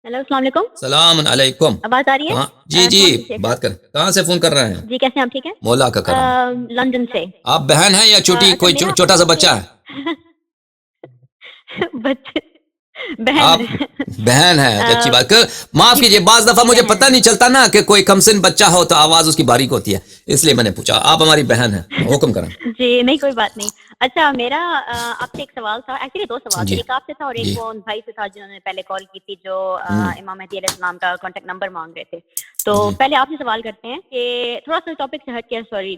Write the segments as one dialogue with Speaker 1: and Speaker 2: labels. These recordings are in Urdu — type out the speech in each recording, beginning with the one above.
Speaker 1: ہیلو السلام علیکم.
Speaker 2: السلام علیکم.
Speaker 1: آواز آ رہی ہے؟
Speaker 2: جی جی بات کریں. کہاں سے فون کر رہے ہیں؟
Speaker 1: جی کیسے ہیں آپ؟ ٹھیک ہے.
Speaker 2: مولا کا کرم.
Speaker 1: لندن سے.
Speaker 2: آپ بہن ہیں یا چھوٹی کوئی چھوٹا سا بچہ ہے؟
Speaker 1: بچے بہن
Speaker 2: آپ بہن ہے. اچھی بات. معاف کیجیے بعض دفعہ مجھے پتہ نہیں چلتا نا کہ کوئی کمسن بچہ ہو تو آواز اس کی باریک ہوتی ہے، اس لیے میں نے پوچھا. آپ ہماری بہن ہیں. حکم کریں.
Speaker 1: جی نہیں کوئی بات نہیں. اچھا میرا آپ سے ایک سوال تھا، ایکچولی دو سوال تھے.
Speaker 2: جی
Speaker 1: ایک آپ سے تھا اور ایک
Speaker 2: جی
Speaker 1: وہ ان بھائی سے تھا جنہوں نے پہلے کال کی تھی جو امام مہدی علیہ السلام کا کانٹیکٹ نمبر مانگ رہے تھے. تو
Speaker 2: جی
Speaker 1: پہلے آپ سے سوال کرتے ہیں کہ تھوڑا سا ٹاپک سے ہٹ کے، سوری،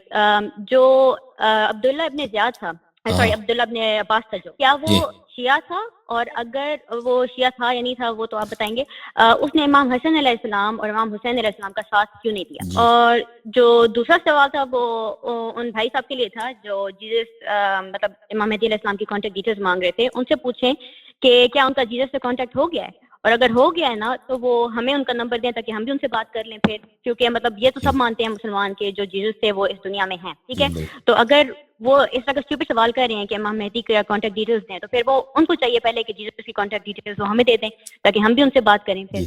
Speaker 1: جو عبداللہ ابن زیاد تھا، سوری عبداللہ ابن عباس تھا، جو کیا وہ
Speaker 2: جی
Speaker 1: شیعہ تھا؟ اور اگر وہ شیعہ تھا یا نہیں تھا وہ تو آپ بتائیں گے. اس نے امام حسن علیہ السلام اور امام حسین علیہ السلام کا ساتھ کیوں نہیں دیا؟
Speaker 2: جی
Speaker 1: اور جو دوسرا سوال تھا وہ ان بھائی صاحب کے لیے تھا جو جیزس مطلب امام مہدی علیہ السلام کی کانٹیکٹ ڈیٹیلز مانگ رہے تھے. ان سے پوچھیں کہ کیا ان کا جیزس سے کانٹیکٹ ہو گیا ہے، اور اگر ہو گیا ہے نا تو وہ ہمیں ان کا نمبر دیں تاکہ ہم بھی ان سے بات کر لیں پھر، کیونکہ مطلب یہ تو سب مانتے ہیں مسلمان کے جو جیزس تھے وہ اس دنیا میں ہیں. ٹھیک ہے. تو اگر وہ اس طرح کا اسٹوپڈ سوال کر رہے ہیں کہ امام مہدی کا کانٹیکٹ ڈیٹیلز دیں، تو پھر وہ ان کو چاہیے پہلے کہ جیزس کی کانٹیکٹ ڈیٹیلز وہ ہمیں دے دیں تاکہ ہم بھی ان سے بات کریں پھر.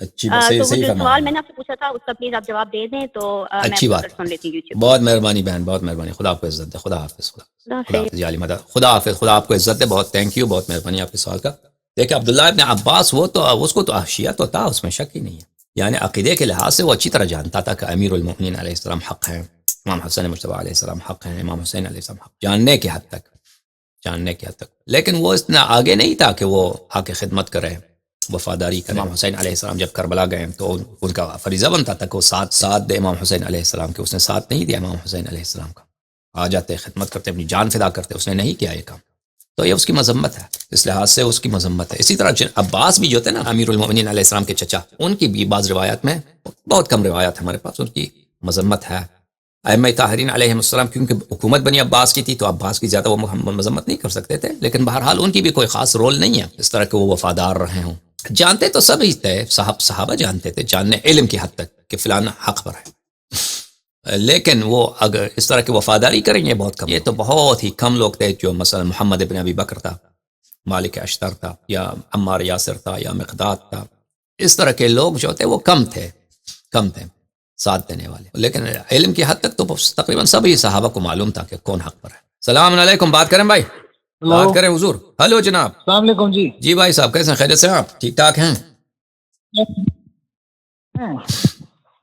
Speaker 2: اچھی بات.
Speaker 1: تو وہ
Speaker 2: صحیح
Speaker 1: جو
Speaker 2: فرمایا.
Speaker 1: سوال میں نے آپ سے پوچھا تھا اس کا پلیز آپ جواب دے دیں تو میں
Speaker 2: اچھی بات.
Speaker 1: سن لیتی ہوں یوٹیوب.
Speaker 2: بہت مہربانی بہن، بہت مہربانی. خدا آپ کو عزت دے. خدا حافظ. خدا حافظ. علی مدد. خدا حافظ. خدا آپ کو عزت دے. بہت تھینک یو. بہت مہربانی آپ کے سوال کا. دیکھیں عبداللہ ابن عباس وہ تو اس کو تو شیعہ تو تھا، اس میں شک ہی نہیں ہے. یعنی عقیدے کے لحاظ سے وہ اچھی طرح جانتا تھا کہ امیر المؤمنین علیہ السلام حق ہیں، امام حسن مجتبی علیہ السلام حق ہیں، امام حسین علیہ السلام حق، جاننے کے حد تک. لیکن وہ اتنا آگے نہیں تھا کہ وہ آ کے خدمت کرے، وفاداری کرے. امام حسین علیہ السلام جب کربلا گئے تو ان کا فریضہ بنتا تھا کہ وہ ساتھ دے امام حسین علیہ السلام کے. اس نے ساتھ نہیں دیا امام حسین علیہ السلام کا. آ جاتے، خدمت کرتے، اپنی جان فدا کرتے، اس نے نہیں کیا یہ کام. تو یہ اس کی مذمت ہے، اس لحاظ سے اس کی مذمت ہے. اسی طرح عباس بھی جو تھے نا امیر المؤمنین علیہ السلام کے چچا، ان کی بھی بعض روایات میں، بہت کم روایات ہمارے پاس، ان کی مذمت ہے. ائمہ طاہرین علیہ السلام کیونکہ حکومت بنی عباس کی تھی تو عباس کی زیادہ وہ مذمت نہیں کر سکتے تھے، لیکن بہرحال ان کی بھی کوئی خاص رول نہیں ہے اس طرح کہ وہ وفادار رہے ہوں. جانتے تو سب ہی تھے، صحابہ جانتے تھے، جاننے علم کی حد تک کہ فلانا حق پر ہے، لیکن وہ اگر اس طرح کی وفاداری کریں گے بہت کم. یہ تو بہت ہی کم لوگ تھے جو مثلا محمد ابن ابی بکر تھا، مالک اشتر تھا، یا عمار یاسر تھا، یا مقداد تھا. اس طرح کے لوگ جو تھے وہ کم تھے ساتھ دینے والے. لیکن علم کی حد تک تو تقریباً سبھی صحابہ کو معلوم تھا کہ کون حق پر ہے. السلام علیکم. بات کریں بھائی، بات کریں حضور. ہلو جناب.
Speaker 3: السلام علیکم.
Speaker 2: جی بھائی صاحب کیسے ہیں؟ خیریت سے ہیں آپ؟ ٹھیک ٹھاک ہیں؟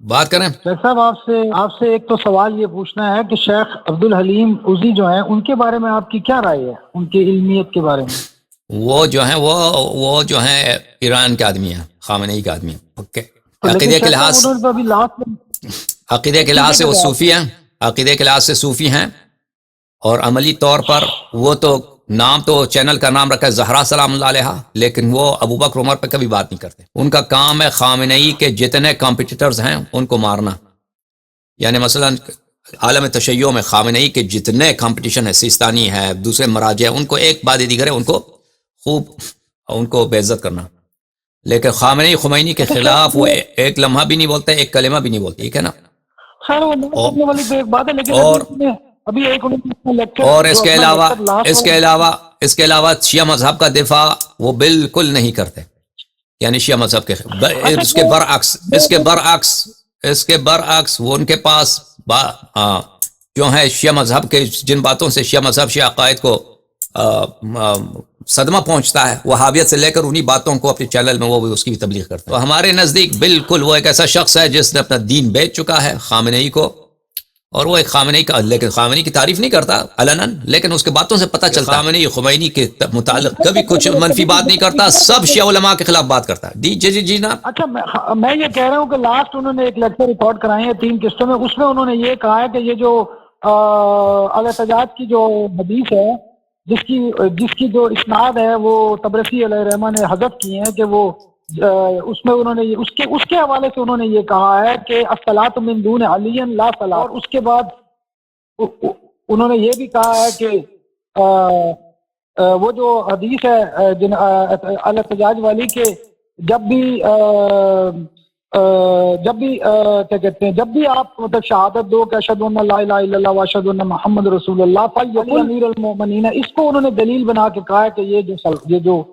Speaker 2: بات کریں.
Speaker 3: شیخ صاحب آپ سے ایک تو سوال یہ پوچھنا ہے کہ شیخ عبدالحلیم عزی جو ہیں ان کے بارے میں آپ کی کیا رائے ہے، ان کی علمیت کے بارے میں؟
Speaker 2: وہ جو ہیں وہ جو ہیں ایران کے آدمی ہیں، خامنئی کے آدمی ہیں. عقیدے کے لحاظ سے وہ صوفی ہیں، عقیدے کے لحاظ سے صوفی ہیں، اور عملی طور پر وہ تو نام تو چینل کا نام رکھا ہے زہرا سلام اللہ علیہ، لیکن وہ ابو بکر عمر پہ کبھی بات نہیں کرتے. ان کا کام ہے خامنئی کے جتنے کمپٹیٹرز ہیں ان کو مارنا. یعنی مثلا عالم تشیع میں خامنئی کے جتنے کمپٹیشن ہے، سیستانی ہے، دوسرے مراجع، ان کو ایک بعد دیگر ہے ان کو خوب ان کو بے عزت کرنا. لیکن خمینی کے خلاف وہ ایک لمحہ بھی نہیں بولتے، ایک کلمہ بھی نہیں بولتے. ٹھیک ہے نا؟ اور اس کے علاوہ شیعہ مذہب کا دفاع وہ بالکل نہیں کرتے. یعنی شیعہ مذہب کے اس کے برعکس وہ ان کے پاس جو ہے شیعہ مذہب کے جن باتوں سے شیعہ مذہب شیعہ عقائد کو صدمہ پہنچتا ہے، وہابیت سے لے کر انہی باتوں کو اپنے چینل میں وہ اس کی بھی تبلیغ کرتا ہے. تو ہمارے نزدیک بالکل وہ ایک ایسا شخص ہے جس نے اپنا دین بیچ چکا ہے خامنئی کو، اور وہ ایک خامنئی کا، لیکن خامنئی کی تعریف نہیں کرتا علناً، لیکن اس کے باتوں سے پتہ چلتا خامنئی خمینی کے متعلق کبھی کچھ منفی بات نہیں کرتا، سب شیعہ علماء کے خلاف بات کرتا ہے. جی نا.
Speaker 3: اچھا میں یہ کہہ رہا ہوں کہ لاسٹ انہوں نے ایک لیکچر ریکارڈ کرائے ہیں 3 قسطوں میں، اس میں انہوں نے یہ کہا ہے کہ یہ جو الاحتجاج کی جو حدیث ہے جس کی جو اسناد ہے وہ طبرسی علیہ الرحمہ نے حذف کی ہیں، کہ وہ اس میں انہوں نے اس کے حوالے سے انہوں نے یہ کہا ہے کہ الصلاۃ من دون علی لا صلاۃ. اور اس کے بعد انہوں نے یہ بھی کہا ہے کہ وہ جو حدیث ہے الاحتجاج والی کے جب بھی کیا کہتے ہیں، جب بھی آپ مطلب شہادت دو کہ اشہد ان لا الہ الا اللہ و اشہد ان محمد رسول اللہ فیقل امیر المؤمنین، اس کو انہوں نے دلیل بنا کے کہا ہے کہ یہ جو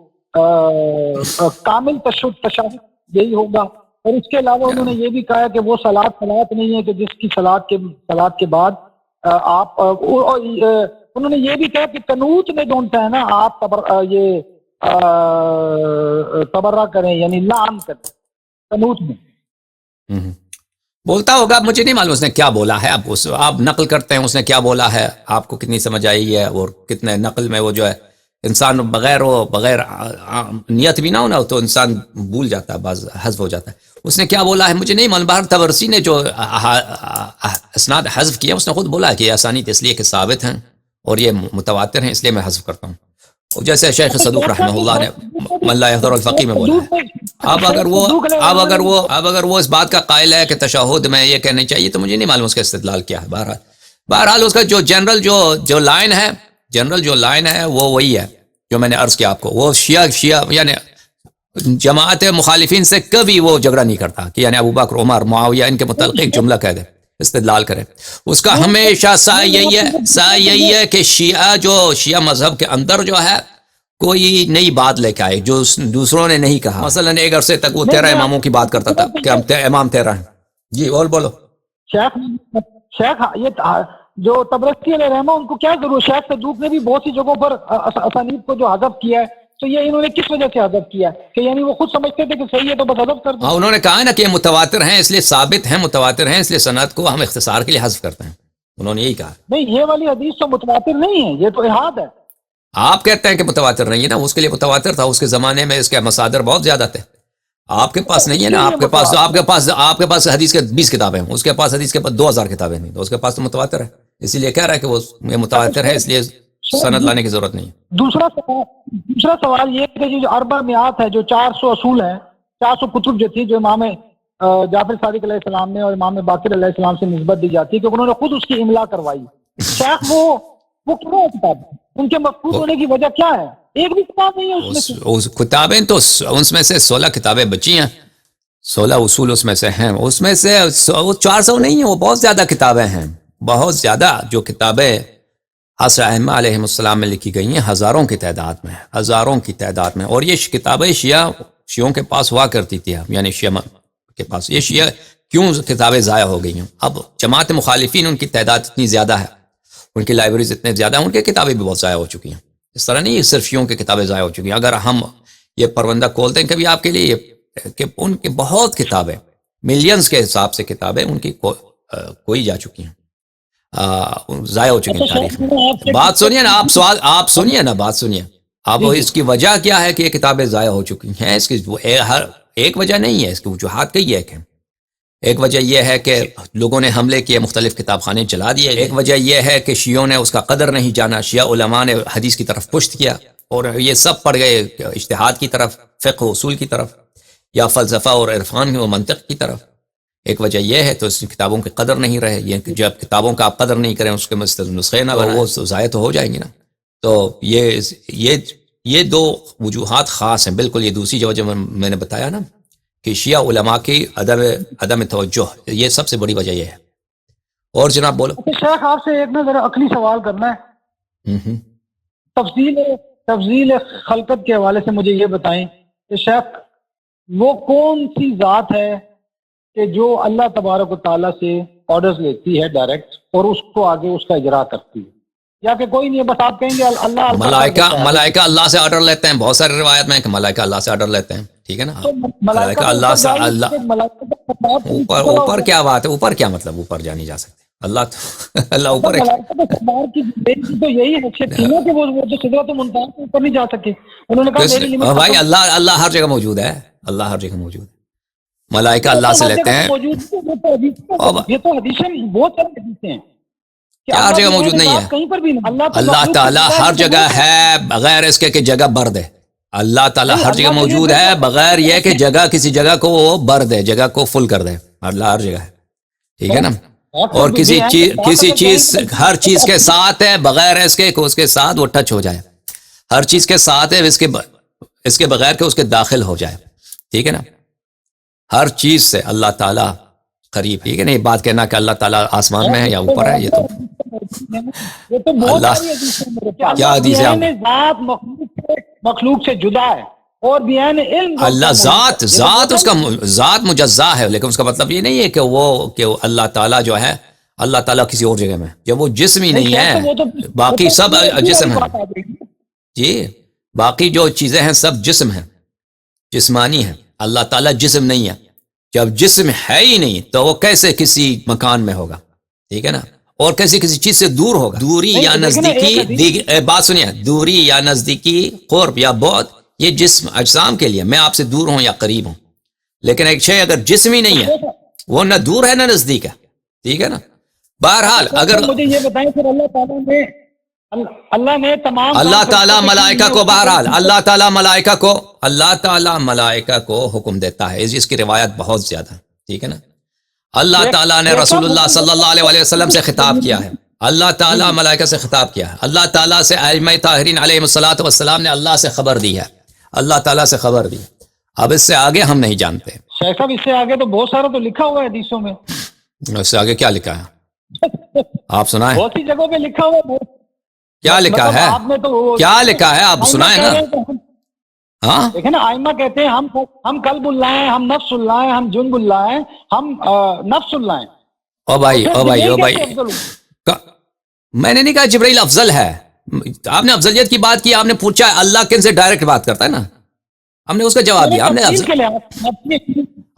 Speaker 3: کامل تشہد یہی ہوگا. اور اس کے علاوہ انہوں نے یہ بھی کہا کہ وہ صلاۃ نہیں ہے کہ جس کی صلاۃ کے بعد آپ انہوں نے یہ بھی کہا کہ قنوت میں جو ہے نا آپ یہ تبرہ کریں یعنی لعن کریں قنوت میں.
Speaker 2: بولتا ہوگا, مجھے نہیں معلوم اس نے کیا بولا ہے. آپ نقل کرتے ہیں اس نے کیا بولا ہے, آپ کو کتنی سمجھ آئی ہے, اور کتنے نقل میں وہ جو ہے انسان بغیر نیت بھی نہ ہونا تو انسان بھول جاتا ہے, بعض حذف ہو جاتا ہے. اس نے کیا بولا ہے مجھے نہیں معلوم. باہر طبرسی نے جو اسناد حذف کیا اس نے خود بولا ہے کہ یہ اسانید اس لیے کہ ثابت ہیں اور یہ متواتر ہیں, اس لیے میں حذف کرتا ہوں. جیسے شیخ صدوق رحمہ اللہ نے من لا یحضر الفقیہ میں بولا ہے. اب اگر وہ اس بات کا قائل ہے کہ تشہد میں یہ کہنا چاہیے تو مجھے نہیں معلوم اس کا استدلال کیا ہے. بہرحال اس کا جو جنرل جو لائن ہے وہ وہی ہے جو میں نے عرض کیا آپ کو. وہ شیعہ یعنی جماعت مخالفین سے کبھی وہ جھگڑا نہیں کرتا کہ یعنی ابو بکر عمر معاویہ ان کے متعلق ایک جملہ کہہ دے استدلال کرے. اس کا ہمیشہ سعی یہی ہے کہ شیعہ مذہب کے اندر جو ہے کوئی نئی بات لے کے آئے جو دوسروں نے نہیں کہا. مثلا ایک عرصے تک وہ 13 اماموں کی بات کرتا تھا کہ ہم امام 13 ہیں. جی اور بولو.
Speaker 3: شیخ یہ جو طبرسی علیہ رحمہ ان کو کیا ضرورت, شیخ صدوق نے بھی بہت سی جگہوں پر اسانید کو جو حذف کیا ہے تو یہ انہوں نے کس وجہ سے حذف کیا ہے کہ یعنی وہ خود سمجھتے تھے کہ صحیح ہے تو بس حذف کر دیں.
Speaker 2: ہاں انہوں نے کہا نا کہ یہ متواتر ہیں اس لیے ثابت ہیں, متواتر ہیں اس لیے سند کو ہم اختصار کے لیے حذف کرتے ہیں. انہوں نے یہی کہا.
Speaker 3: نہیں یہ والی حدیث تو متواتر نہیں ہے, یہ تو احاد ہے.
Speaker 2: آپ کہتے ہیں کہ متواتر نہیں ہے نا, اس کے لیے متواتر تھا. اس کے زمانے میں اس کے مصادر بہت زیادہ تھے. آپ کے پاس نہیں ہے نا. آپ کے پاس حدیث کے 20 کتابیں ہیں, اس کے پاس حدیث کے پاس 2000 کتابیں نہیں, تو اس کے پاس تو متواتر ہے. اسی لیے کہہ رہا ہے کہ وہ متواتر ہے اس لیے سند لانے کی ضرورت نہیں ہے.
Speaker 3: دوسرا سوال یہ کہ جو اربع میات ہے, جو 400 اصول ہیں, 400 کتب جو تھی جو امام جعفر صادق علیہ السلام نے اور امام باقر علیہ السلام سے نسبت دی جاتی ہے کہ انہوں نے خود اس کی املا کروائی. شیخ وہ کیا ہے کتاب, ان کے مفقود ہونے کی وجہ کیا ہے؟ ایک بھی کتاب نہیں ہے اس میں.
Speaker 2: کتابیں تو اس میں سے 16 کتابیں بچی ہیں, 16 اصول اس میں سے ہیں. اس میں سے 400 نہیں ہیں, وہ بہت زیادہ کتابیں ہیں, بہت زیادہ جو کتابیں عصر ائمہ علیہ السلام میں لکھی گئی ہیں, ہزاروں کی تعداد میں. اور یہ کتابیں شیعوں کے پاس ہوا کرتی تھی, یعنی شیعہ کے پاس. یہ شیعہ کیوں کتابیں ضائع ہو گئی ہیں؟ اب جماعت مخالفین ان کی تعداد اتنی زیادہ ہے, ان کی لائبریریز اتنے زیادہ ہیں, ان کی کتابیں بھی بہت ضائع ہو چکی ہیں. اس طرح نہیں صرف شیعوں کی کتابیں ضائع ہو چکی ہیں. اگر ہم یہ پروندہ کھولتے ہیں کبھی آپ کے لیے کہ ان کی بہت کتابیں, ملینز کے حساب سے کتابیں ان کی کوئی جا چکی ہیں, ضائع ہو چکی ہیں تاریخ میں. بات سنیے نا آپ سنیے نا, بات سنیے اب. اس کی وجہ کیا ہے کہ یہ کتابیں ضائع ہو چکی ہیں؟ اس کی ہر ایک وجہ نہیں ہے, اس کی وجوہات کئی ایک ہیں. ایک وجہ یہ ہے کہ لوگوں نے حملے کیے, مختلف کتاب خانے چلا دیے. ایک وجہ یہ ہے کہ شیعوں نے اس کا قدر نہیں جانا, شیعہ علماء نے حدیث کی طرف پشت کیا اور یہ سب پڑ گئے اجتہاد کی طرف, فقہ و اصول کی طرف, یا فلسفہ اور عرفان و منطق کی طرف. ایک وجہ یہ ہے تو اس کتابوں کی قدر نہیں رہے. یہ کہ جب کتابوں کا آپ قدر نہیں کریں, اس کے نسخے نہ وہ ضائع تو ہو جائیں گے نا. تو یہ دو وجوہات خاص ہیں بالکل. یہ دوسری وجہ میں نے بتایا نا کہ شیعہ علماء کی عدم توجہ, یہ سب سے بڑی وجہ یہ ہے. اور جناب بولو.
Speaker 3: شیخ آپ سے ایک نا ذرا عقلی سوال کرنا ہے. تفضیل خلقت کے حوالے سے مجھے یہ بتائیں کہ شیخ وہ کون سی ذات ہے کہ جو اللہ تبارک و تعالیٰ سے آرڈرز لیتی ہے ڈائریکٹ اور اس کو آگے اس کا اجرا کرتی ہے, یا کہ کوئی نہیں ہے بس آپ کہیں گے اللہ
Speaker 2: ملائکہ اللہ سے آرڈر لیتے ہیں. بہت ساری روایت میں کہ ملائکہ اللہ سے آرڈر لیتے ہیں, ٹھیک ہے نا. ملائکہ اللہ سے اوپر کیا بات ہے, اوپر کیا مطلب اوپر جا نہیں جا سکتے؟ اللہ اوپر ہے.
Speaker 3: تو یہی حیثیت تھی نا کہ وہ جو سدرۃ المنتہا سے اوپر نہیں جا سکے. انہوں نے کہا
Speaker 2: بھائی اللہ ہر جگہ موجود ہے, اللہ ہر جگہ موجود ہے. ملائکہ اللہ سے لیتے ہیں.
Speaker 3: یہ تو حدیثیں بہت ساری حدیثیں ہیں
Speaker 2: کیا ہر جگہ موجود نہیں ہے. اللہ تعالیٰ ہر جگہ ہے بغیر اس کے کہ جگہ بھر دے. اللہ تعالیٰ ہر جگہ موجود ہے بغیر یہ کہ جگہ کسی جگہ کو وہ بھر دے, جگہ کو فل کر دے. اللہ ہر جگہ ہے, ٹھیک ہے نا. اور کسی چیز ہر چیز کے ساتھ ہے بغیر اس کے کہ اس کے ساتھ وہ ٹچ ہو جائے. ہر چیز کے ساتھ ہے اس کے بغیر کہ اس کے داخل ہو جائے, ٹھیک ہے نا. ہر چیز سے اللہ تعالیٰ قریب, ٹھیک ہے نا. یہ بات کہنا کہ اللہ تعالیٰ آسمان میں ہے یا اوپر ہے, یہ تو اللہ کیا حدیث ہے.
Speaker 3: مخلوق سے جدا ہے, اور بیان علم
Speaker 2: اللہ ذات اس کا ذات مجزا ہے، لیکن اس کا مطلب یہ نہیں ہے کہ وہ اللہ تعالیٰ جو ہے اللہ تعالیٰ کسی اور جگہ میں، جب وہ جسم ہی نہیں ہے، باقی سب جسم ہے جی، باقی جو چیزیں ہیں سب جسم ہیں، جسمانی ہیں، اللہ تعالیٰ جسم نہیں ہے۔ جب جسم ہے ہی نہیں تو وہ کیسے کسی مکان میں ہوگا، ٹھیک ہے نا، اور کیسے کسی چیز سے دور ہوگا۔ دوری یا نزدیکی، بات سنیے، دوری یا نزدیکی، قرب یا بعد، یہ جسم اجسام کے لیے، میں آپ سے دور ہوں یا قریب ہوں، لیکن ایک شے اگر جسم ہی نہیں ہے وہ نہ دور ہے نہ نزدیک ہے، ٹھیک ہے نا۔ بہرحال اگر
Speaker 3: مجھے یہ بتائیں پھر اللہ نے تمام
Speaker 2: اللہ تعالیٰ ملائکہ کو، بہرحال اللہ تعالیٰ ملائکہ کو حکم دیتا ہے، اس کی روایت بہت زیادہ، ٹھیک ہے نا۔ اللہ تعالیٰ نے رسول اللہ صلی اللہ علیہ وسلم سے خطاب کیا ہے، اللہ تعالیٰ ملائکہ سے خطاب کیا ہے، اللہ تعالیٰ سے ائمہ طاہرین علیہ الصلوۃ والسلام نے اللہ سے خبر دی ہے، اللہ تعالیٰ سے خبر دی۔ اب اس سے آگے ہم نہیں جانتے۔
Speaker 3: شیخ صاحب اس سے آگے تو بہت سارا تو لکھا ہوا ہے حدیثوں میں،
Speaker 2: اس سے آگے کیا لکھا ہے آپ سنائیں،
Speaker 3: بہت سی جگہوں پہ لکھا ہوا ہے،
Speaker 2: کیا لکھا ہے، کیا لکھا ہے آپ سنائیں نا۔ ہاں
Speaker 3: دیکھیں نا، آئمہ کہتے ہیں ہم قلب اللہ ہیں، ہم نفس اللہ ہیں، ہم جنب اللہ ہیں، ہم نفس اللہ ہیں۔
Speaker 2: او بھائی میں نے نہیں کہا جبرائیل افضل ہے، آپ نے افضلیت کی بات کی، آپ نے پوچھا ہے اللہ کن سے ڈائریکٹ بات کرتا ہے نا، ہم نے اس کا جواب دیا۔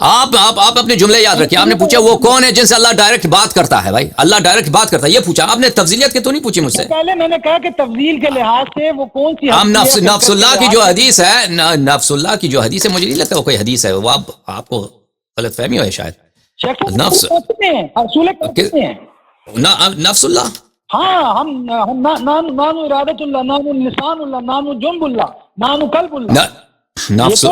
Speaker 2: آپ اپنے جملے یاد رکھیں، آپ نے پوچھا وہ کون ہے جن سے اللہ ڈائریکٹ بات کرتا ہے، بھائی اللہ ڈائریکٹ بات کرتا ہے یہ پوچھا آپ نے، تفضیلیت کے تو نہیں پوچھی مجھ سے۔
Speaker 3: پہلے میں نے کہا کہ تفضیل کے لحاظ سے وہ کون سی
Speaker 2: ہم نفس اللہ کی جو حدیث ہے، نفس اللہ کی جو حدیث ہے، مجھے نہیں لگتا وہ کوئی حدیث ہے، وہ آپ کو غلط فہمی ہوئی شاید۔ نفس نفس اللہ،
Speaker 3: ہاں ہم نانو ارادت اللہ، نانو لسان اللہ، نانو جنب اللہ، نانو قلب اللہ۔
Speaker 2: نفس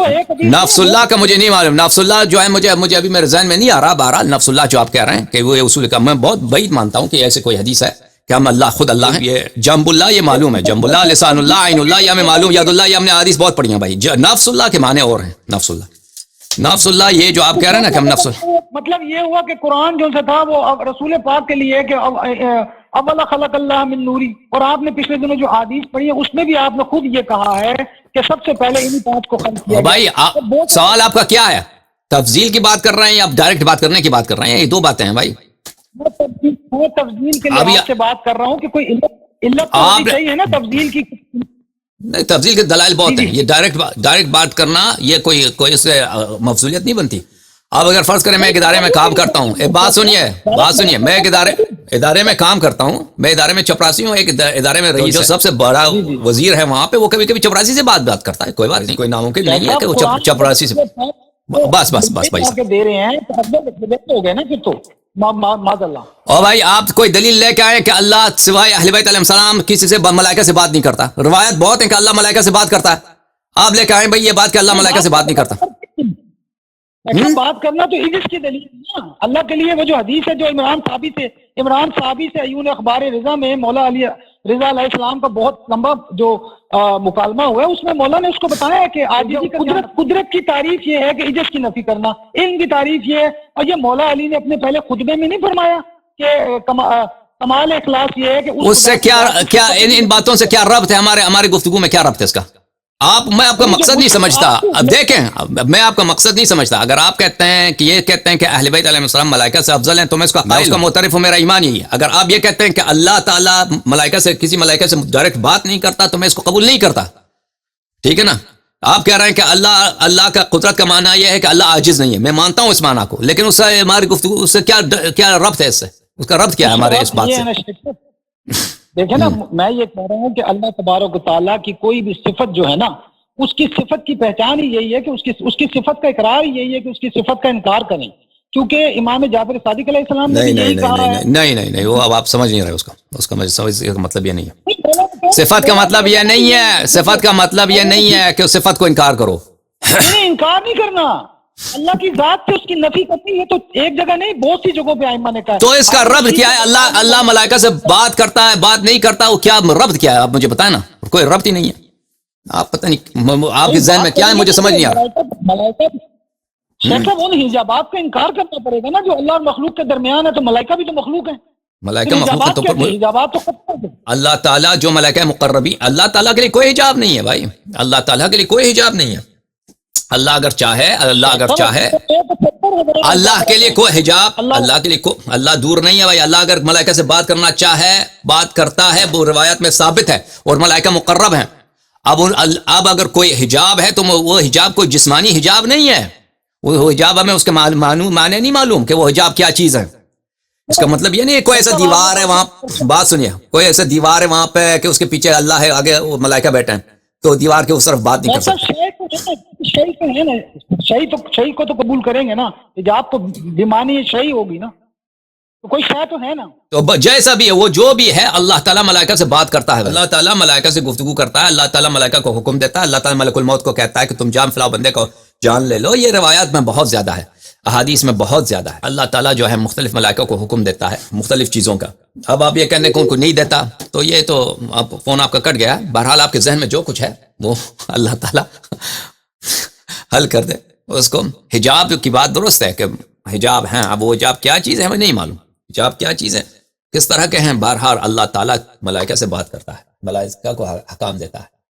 Speaker 2: اللہ کا مجھے نہیں معلوم، نفس اللہ جو ہے مجھے ابھی میرے ذہن میں نہیں آ رہا۔ بہرحال نفس اللہ جو آپ کہہ رہے ہیں کہ وہ اصول کا، میں بہت بعید مانتا ہوں کہ ایسے کوئی حدیث ہے کہ ہم اللہ خود اللہ ہیں۔ یہ جنب اللہ یہ معلوم ہے، جنب اللہ، لسان اللہ، عین اللہ یہ ہمیں معلوم، ید اللہ یہ ہم نے حدیث بہت پڑھی ہیں بھائی۔ نفس اللہ کے معنی اور ہیں، نفس اللہ یہ جو آپ کہہ رہے ہیں نا کہ ہم نفس اللہ،
Speaker 3: مطلب یہ ہوا کہ قرآن جو تھا وہ رسول پاک کے لیے کہ اولا خلق اللہ من نوری، اور آپ نے پچھلے دنوں جو حدیث پڑھی ہے اس میں بھی آپ نے خود یہ کہا ہے کہ سب سے پہلے انہی پانچ کو خلق کیا۔
Speaker 2: بھائی سوال آپ کا کیا ہے، تفضیل کی بات کر رہے ہیں یا آپ ڈائریکٹ بات کرنے کی بات کر رہے ہیں؟ یہ دو باتیں ہیں بھائی۔
Speaker 3: میں تفضیل کے لحاظ سے بات کر رہا ہوں کہ کوئی علت تو صحیح ہے نا تفضیل کی۔
Speaker 2: نہیں، تفضیل کے دلائل بہت ہیں، یہ ڈائریکٹ بات کرنا یہ کوئی اس سے مفضولیت نہیں بنتی۔ اب اگر فرض کریں میں ایک ادارے میں کام کرتا ہوں، بات سنیے، میں ایک ادارے میں کام کرتا ہوں، میں ادارے میں چپراسی ہوں، ایک ادارے میں رئیس جو سب سے بڑا وزیر ہے وہاں پہ، وہ کبھی کبھی چپراسی سے بات کرتا ہے، کوئی بات نہیں، کوئی ناممکن نہیں ہے کہ وہ چپراسی سے بس بھائی
Speaker 3: دے رہے ہیں ہو گئے نا پھر تو معاذ اللہ۔
Speaker 2: اور بھائی آپ کوئی دلیل لے کے آئے کہ اللہ سوائے اہل بیت علیہ السلام کسی سے ملائکہ سے بات نہیں کرتا؟ روایت بہت ہیں کہ اللہ ملائکہ سے بات کرتا ہے، آپ لے کے آئے بھائی یہ بات کہ اللہ ملائکہ سے بات نہیں کرتا۔
Speaker 3: بات کرنا تو عجز کی دلیل ہے نا اللہ کے لیے۔ وہ جو حدیث ہے جو عمران صحابی سے ایون اخبار رضا میں مولا علی رضا علیہ السلام کا بہت لمبا جو مکالمہ ہوا ہے، اس میں مولا نے اس کو بتایا ہے کہ عاجزی قدرت کی تعریف یہ ہے کہ عجز کی نفی کرنا، علم کی تعریف یہ ہے، اور یہ مولا علی نے اپنے پہلے خطبے میں نہیں فرمایا کہ کمال اخلاص یہ ہے کہ
Speaker 2: اس سے کیا ان باتوں سے کیا ربط ہے؟ ہماری گفتگو میں کیا ربط ہے اس کا؟ میں آپ کا مقصد نہیں سمجھتا۔ اب دیکھیں، میں آپ کا مقصد نہیں سمجھتا۔ اگر آپ کہتے ہیں کہ اہل بیت علیہ السلام ملائکہ سے افضل ہیں تو میں اس کا معترف ہوں، میرا ایمان یہی ہے۔ اگر آپ یہ کہتے ہیں کہ اللہ تعالیٰ کسی ملائکہ سے ڈائریکٹ بات نہیں کرتا تو میں اس کو قبول نہیں کرتا، ٹھیک ہے نا۔ آپ کہہ رہے ہیں کہ اللہ کا قدرت کا معنی یہ ہے کہ اللہ عاجز نہیں ہے، میں مانتا ہوں اس معنی کو، لیکن اس سے ہماری گفتگو اس سے کیا ربط ہے؟ اس کا ربط کیا ہے ہمارے اس بات سے؟
Speaker 3: دیکھیں نا، میں یہ کہہ رہا ہوں کہ اللہ تبارک و تعالیٰ کی کوئی بھی صفت جو ہے نا، اس کی صفت کی پہچان ہی یہی ہے کہ اس کی صفت کا اقرار ہی یہی ہے کہ اس کی صفت کا انکار کریں، کیونکہ امام جعفر صادق علیہ السلام نے یہی کہا ہے۔
Speaker 2: نہیں وہ اب آپ سمجھ نہیں رہے، اس کا مطلب یہ نہیں ہے۔ صفت کا مطلب یہ نہیں ہے، صفت کا مطلب یہ نہیں ہے کہ اس صفت کو انکار کرو۔
Speaker 3: نہیں، انکار نہیں کرنا، اللہ کی ذات سے اس کی نفی کرنی ہے، تو ایک جگہ نہیں بہت سی جگہوں پہ ائمہ نے کہا۔
Speaker 2: تو اس کا ربط کیا ہے؟ اللہ ملائکہ سے بات کرتا ہے، بات نہیں کرتا، وہ کیا ربط کیا ہے؟ آپ مجھے بتائیں نا، کوئی ربط ہی نہیں ہے۔ آپ پتہ نہیں آپ کے ذہن میں کیا ہے، مجھے سمجھ نہیں آ رہا۔
Speaker 3: صاحب ان حجابات کا انکار کرنا پڑے گا نا جو اللہ اور مخلوق کے درمیان ہے، تو ملائکہ بھی تو مخلوق ہیں،
Speaker 2: ملائکہ مخلوق ہے تو
Speaker 3: حجابات تو
Speaker 2: اللہ تعالیٰ جو ملائکہ مقربین، اللہ تعالیٰ کے لیے کوئی حجاب نہیں ہے بھائی، اللہ تعالیٰ کے لیے کوئی حجاب نہیں ہے۔ اللہ اگر چاہے اللہ کے لیے کوئی حجاب، اللہ کے لیے اللہ دور نہیں ہے بھائی. اللہ اگر ملائکہ سے بات کرنا چاہے بات کرتا ہے، وہ روایت میں ثابت ہے، اور ملائکہ مقرب ہیں. اب اگر کوئی حجاب ہے تو وہ حجاب کوئی جسمانی حجاب نہیں ہے. وہ حجاب ہمیں اس کے معنی نہیں معلوم کہ وہ حجاب کیا چیز ہے. اس کا مطلب یہ نہیں ہے کوئی ایسا دیوار ہے وہاں، بات سنیے، کوئی ایسا دیوار ہے وہاں پہ کہ اس کے پیچھے اللہ ہے، آگے وہ ملائکہ بیٹھے ہیں، تو دیوار کے اس طرف بات نہیں کر سکتے.
Speaker 3: شہی کو تو قبول کریں گے نا، حجاب تو بیمانی شہی ہوگی نا، تو کوئی شے تو ہے نا.
Speaker 2: تو جیسا بھی ہے وہ جو بھی ہے، اللہ تعالیٰ ملائکہ سے بات کرتا ہے، اللہ تعالیٰ ملائکہ سے گفتگو کرتا ہے، اللہ تعالیٰ ملائکہ کو حکم دیتا ہے، اللہ تعالیٰ ملک الموت کو کہتا ہے کہ تم جان فلاں بندے کو جان لے لو. یہ روایات میں بہت زیادہ ہے، احادیث میں بہت زیادہ ہے. اللہ تعالیٰ جو ہے مختلف ملائکہ کو حکم دیتا ہے مختلف چیزوں کا. اب آپ یہ کہنے کو نہیں دیتا تو یہ تو اب فون آپ کا کٹ گیا. بہرحال آپ کے ذہن میں جو کچھ ہے وہ اللہ تعالیٰ حل کر دے اس کو. حجاب کی بات درست ہے کہ حجاب ہیں، اب وہ حجاب کیا چیز ہے ہمیں نہیں معلوم، حجاب کیا چیز ہے، کس طرح کے ہیں. بہرحال اللہ تعالیٰ ملائکہ سے بات کرتا ہے، ملائکہ کو احکام دیتا ہے.